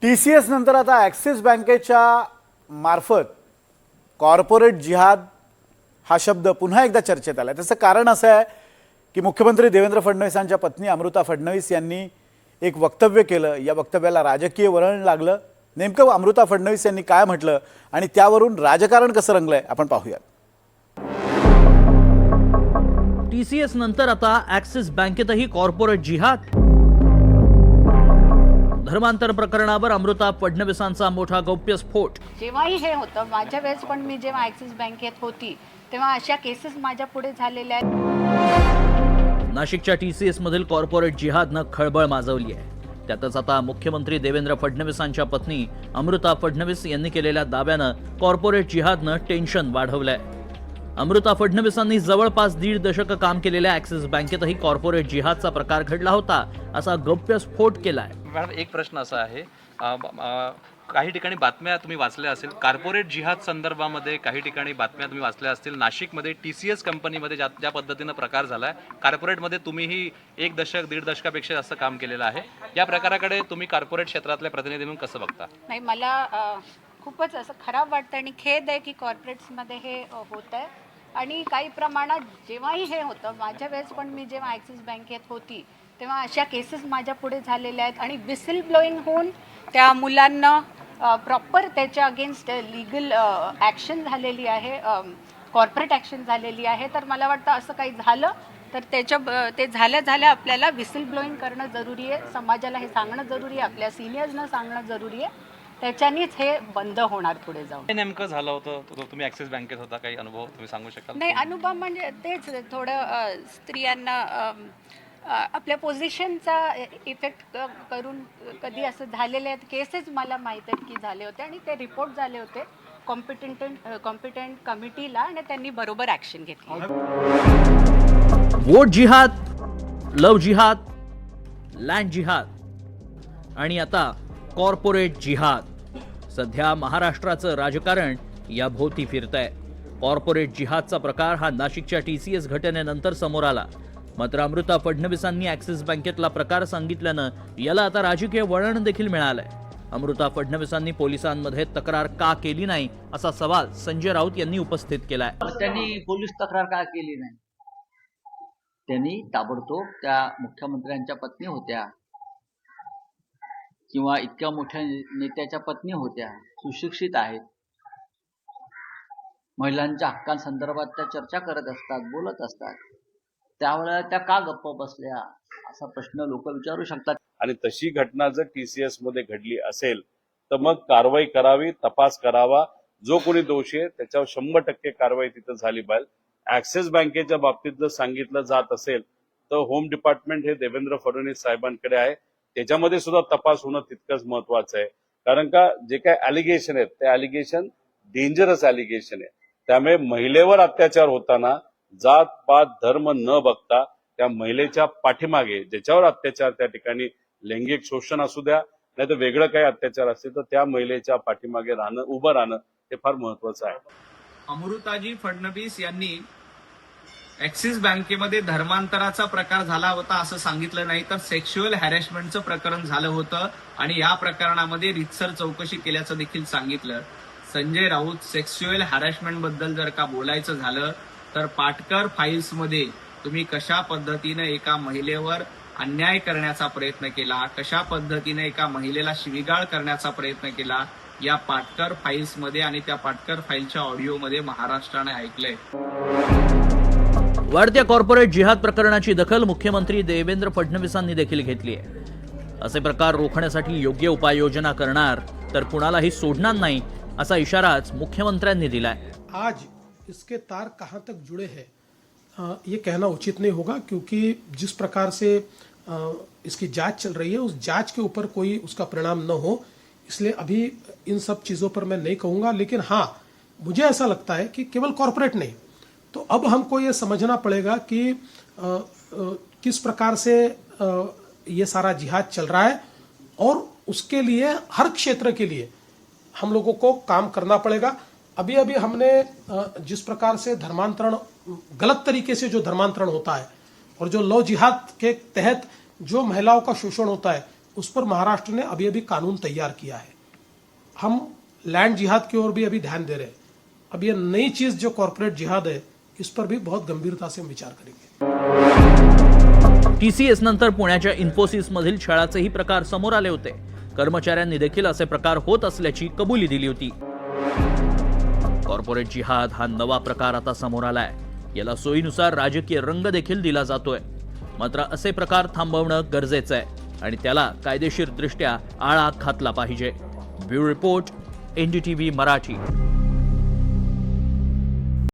TCS नंतर आता axis बँकेच्या मार्फत कॉर्पोरेट जिहाद हा शब्द पुन्हा एकदा चर्चेत आला। त्याचं कारण असं आहे की मुख्यमंत्री देवेंद्र फडणवीसांच्या पत्नी अमृता फडणवीस यांनी एक वक्तव्य केलं। या वक्तव्याला राजकीय वळण लागलं। नेमकं अमृता फडणवीस यांनी काय म्हटलं आणि त्यावरून राजकारण कसं रंगलंय आपण पाहूया। TCS नंतर आता ॲक्सिस बँकेतही कॉर्पोरेट जिहाद। धर्मांतर प्रकरणावर अमृता फडणवीसांचा मोठा गौप्यस्फोट। जेव्हाही हे होतं माझ्या वेळेस पण मी जेव्हा ॲक्सिस बँकेत होती तेव्हा अशा केसेस माझ्या पुढे झालेल्या आहेत। नाशिकच्या TCS मधील कॉर्पोरेट जिहादनं खळबळ माजवली आहे। त्यातच आता मुख्यमंत्री देवेंद्र फडणवीसांच्या पत्नी अमृता फडणवीस यांनी केलेल्या दाव्यानं कॉर्पोरेट जिहादनं टेन्शन वाढवलंय। अमृता फडणवीसांनी जवळपास 1.5 दशक काम केलेल्या ॲक्सिस बँकेतही कॉर्पोरेट जिहादचा प्रकार घडला होता असा गौप्यस्फोट केलाय। मॅडम, एक प्रश्न असा आहे, काही ठिकाणी बातम्या तुम्ही वाचल्या असेल कॉर्पोरेट जिहाद संदर्भामध्ये, काही ठिकाणी बातम्या तुम्ही वाचल्या असतील नाशिकमध्ये TCS कंपनीमध्ये ज्या पद्धतीनं प्रकार झालाय, कॉर्पोरेटमध्ये तुम्हीही 1 दशक 1.5 दशकापेक्षा जास्त काम केलेलं आहे। या प्रकाराकडे तुम्ही कॉर्पोरेट क्षेत्रातल्या प्रतिनिधी म्हणून कसं बघता? नाही, मला खूपच असं खराब वाटतं आणि खेद आहे की कॉर्पोरेट्समध्ये हे होत आहे। आणि काही प्रमाणात जेव्हाही हे होतं माझ्या वेळेस पण मी जेव्हा ॲक्सिस बँकेत होती तेव्हा अशा केसेस माझ्या पुढे झालेल्या आहेत आणि विसिल ब्लोईंग होऊन त्या मुलांना प्रॉपर त्याच्या अगेन्स्ट लीगल ॲक्शन झालेली आहे, कॉर्पोरेट ॲक्शन झालेली आहे। तर मला वाटतं असं काही झालं तर ते झाल्या आपल्याला विसिल ब्लोईंग करणं जरुरी आहे, समाजाला हे सांगणं जरुरी आहे, आपल्या सिनियर्सना सांगणं जरुरी आहे। त्याच्यानीच हे बंद होणार पुढे जाऊन। हे नेमकं झालं होतं, तुम्ही ॲक्सिस बँकेत होता, काही अनुभव तुम्ही सांगू शकाल? नाही, अनुभव म्हणजे तेच थोडं स्त्रियांना आपल्या पोझिशनचा इफेक्ट करून कधी असं झालेले आहेत केसेस मला माहीत आहेत की झाले होते आणि ते रिपोर्ट झाले होते कॉम्पिटंट कमिटीला आणि त्यांनी बरोबर ॲक्शन घेतली। वोट जिहाद, लव जिहाद, लँड जिहाद आणि आता कॉर्पोरेट जिहाद। सध्या महाराष्ट्राचं राजकारण या भोवती फिरतंय। कॉर्पोरेट जिहादचा प्रकार हा नाशिकच्या TCS घटनेनंतर समोर आला। मात्र अमृता फडणवीसांनी ॲक्सिस बँकेतला प्रकार सांगितल्यानं याला आता राजकीय वळण देखील मिळालंय। अमृता फडणवीसांनी पोलिसांमध्ये तक्रार का केली नाही असा सवाल संजय राऊत यांनी उपस्थित केलाय। त्यांनी पोलीस तक्रार का केली नाही? त्यांनी ताबडतोब त्या मुख्यमंत्र्यांच्या पत्नी होत्या किंवा इतक्या मोठ्या नेत्याच्या पत्नी होत्या, सुशिक्षित आहेत, महिलांच्या हक्कांसंदर्भात त्या चर्चा करत असतात, बोलत असतात, त्यावेळेला त्या का गप्प बसल्या असा प्रश्न लोक विचारू शकतात। आणि तशी घटना जर TCS मध्ये घडली असेल तर मग कारवाई करावी, तपास करावा, जो कोणी दोषी आहे त्याच्यावर 100% कारवाई तिथं झाली पाहिजे। ॲक्सिस बँकेच्या बाबतीत जर सांगितलं जात असेल तर होम डिपार्टमेंट हे देवेंद्र फडणवीस साहेबांकडे आहे, त्याच्यामध्ये सुद्धा तपास होणं तितकंच महत्वाचं आहे। कारण का जे काय ॲलिगेशन आहेत ते ॲलिगेशन डेंजरस ॲलिगेशन आहे। त्यामुळे महिलेवर अत्याचार होताना जात पात धर्म न बघता त्या महिलेच्या पाठीमागे ज्याच्यावर अत्याचार, त्या ठिकाणी लैंगिक शोषण असू द्या नाही तर वेगळं काही अत्याचार असेल तर त्या महिलेच्या पाठीमागे उभं राहणं हे फार महत्वाचं आहे। अमृताजी फडणवीस यांनी ॲक्सिस बँकेमध्ये धर्मांतराचा प्रकार झाला होता असं सांगितलं नाही, तर सेक्शुअल हॅरेसमेंटचं प्रकरण झालं होतं आणि या प्रकरणामध्ये रीतसर चौकशी केल्याचं देखील सांगितलं। संजय राऊत, सेक्शुअल हॅरेसमेंट बद्दल जर का बोलायचं झालं तर पाटकर फाईल्समध्ये तुम्ही कशा पद्धतीने एका महिलेवर अन्याय करण्याचा प्रयत्न केला, कशा पद्धतीने एका महिलेला शिवीगाळ करण्याचा प्रयत्न केला, या पाटकर फाईल्समध्ये आणि त्या पाटकर फाईलच्या ऑडिओमध्ये महाराष्ट्राने ऐकलंय। वाढत्या कॉर्पोरेट जिहाद प्रकरणाची दखल मुख्यमंत्री देवेंद्र फडणवीसांनी देखील घेतली आहे। असे प्रकार रोखण्यासाठी योग्य उपाययोजना करणार तर कुणालाही सोडणार नाही असा इशाराच मुख्यमंत्र्यांनी दिलाय। आज इसके तार कहां तक जुड़े हैं ये कहना उचित नहीं होगा, क्योंकि जिस प्रकार से इसकी जांच चल रही है उस जांच के ऊपर कोई उसका परिणाम न हो, इसलिए अभी इन सब चीज़ों पर मैं नहीं कहूँगा। लेकिन हाँ, मुझे ऐसा लगता है कि केवल कॉर्पोरेट नहीं, तो अब हमको ये समझना पड़ेगा कि किस प्रकार से ये सारा जिहाद चल रहा है और उसके लिए हर क्षेत्र के लिए हम लोगों को काम करना पड़ेगा। अभी हमने जिस प्रकार से धर्मांतरण, गलत तरीके से जो धर्मांतरण होता है और जो लव जिहाद के तहत जो महिलाओं का शोषण होता है उस पर महाराष्ट्र ने अभी अभी कानून तैयार किया है। हम लैंड जिहाद की ओर भी अभी ध्यान दे रहे हैं। अब ये नई चीज जो कॉर्पोरेट जिहाद है, इस पर भी बहुत गंभीरता से हम विचार करेंगे। टीसीएस नंतर पुण्याच्या इन्फोसिस मधील छळाचेही प्रकार समोर आले होते। कर्मचाऱ्यांनी देखील असे प्रकार होत असल्याची कबुली दिली होती। कॉर्पोरेट जिहाद हा नवा प्रकार आता समोर आलाय। याला सोयीनुसार राजकीय रंग देखील दिला जातोय। मात्र असे प्रकार थांबवणं गरजेचं आहे आणि त्याला कायदेशीर दृष्ट्या आळा घातला पाहिजे। Bureau report, NDTV Marathi.